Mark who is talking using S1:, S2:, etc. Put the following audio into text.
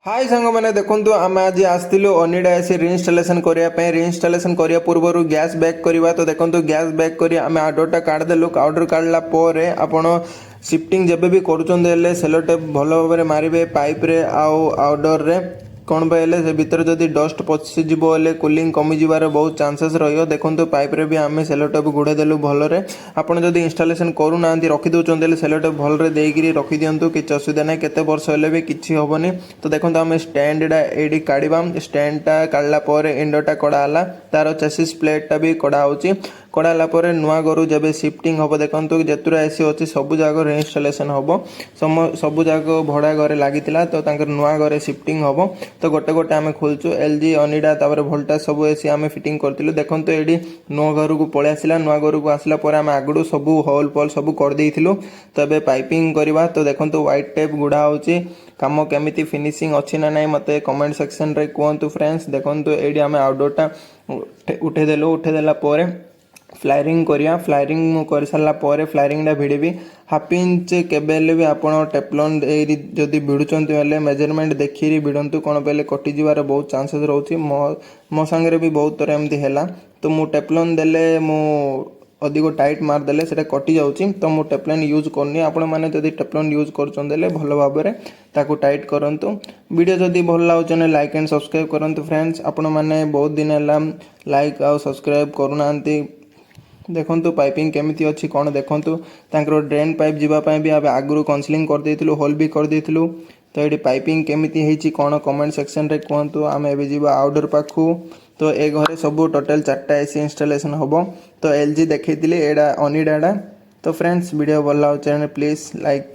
S1: हाय सांग मैंने देखो आम आज आसलु अनिडा एसी रिइंस्टॉलेशन करने रिइंस्टॉलेशन करने पूर्व गैस बैक करवा तो देखो गैस बैक कर आम आउटडोर काढ़देलु आउटडोर काढ़ला आपण शिफ्टिंग जब भी करुँच सेलो टेप भल भाव में मारे पाइप रे आउटडोर रे कौन पाइले से भीतर जदि डस्ट पशिजी कूलिंग कमी जबार बहुत चांसेस रही देखो पाइप रे भी आम सेलो टेप गुड़े देलु भलरे आपड़ जब इनस्टलेशन करूना रखिदे सेलो टेप भलरे देकरी रखि दिंतु किसी असुविधा ना केते वर्ष हेले भी किसी हेनी तो देखो आम स्टैंडा ये काढ़ा स्टैंडटा काढ़ला इंडोटा कड़ाला तार चेसिस प्लेटा भी कड़ाला नुआ घर जब शिफ्टिंग हम देखो जेतुरा एसी अच्छी सब जगह रिइंस्टलेशन हम सब जगह भड़ा घर लगी तो नुआ घर शिफ्टिंग हम तो गोटे गोटे आम खोलचु एलजी अनिडा तापर भोल्टा सब एसी आम फिटिंग करूँ देखो ये नुआ घर को पलि आसला नुआ घर को आसला आम आगु सब होल पल सब करदे तो ये पाइपिंग करवा तो देखो व्हाइट टेप गुड़ा हो काम केमी फिनिशिंग अच्छी ना ना मत कमेंट सेक्शन रे कहतु फ्रेंड्स देखो ये आम आउटडोरटा उठेदेला फ्लायरिंग करिया फ्लायरिंग कर सारा फ्लायरिंगटा भिड़ी हाफ इंच केबेले भी आप टेपलॉन जदि भिड़ुंट मेजरमेंट देखिए भिड़तु कौन पे कटिजार बहुत चांसेस रोचे मो सांगे भी बहुत थर एमती है तो मु टेपलॉन देले मु अधिक टाइट मारदेले से कटि जाऊँगी तो मु टेपलॉन यूज करनी आपण मैंने जब टेपलॉन यूज कर भल भाव में ताकू टाइट करूँ वीडियो जदि भल लगे लाइक एंड सब्सक्राइब करूँ फ्रेंड्स आपण मैंने बहुत दिन है लाइक आ सब्सक्राइब करूना देखो पाइपिंग केमी अच्छी कौन देखूँ ड्रेन पाइप जीवाई भी आगु काउंसलिंग करदेलु होल भी करदेलु तो ये पाइपिंग केमी कौन कमेंट सेक्शन रे कहतु आम ए जा आउटडोर पाखु तो ए घरे सब टोटल 4टा एसी इंस्टॉलेशन हम तो एलजी देखी एडा अनिडाटा तो फ्रेंड्स वीडियो भल लगे चैनल प्लीज लाइक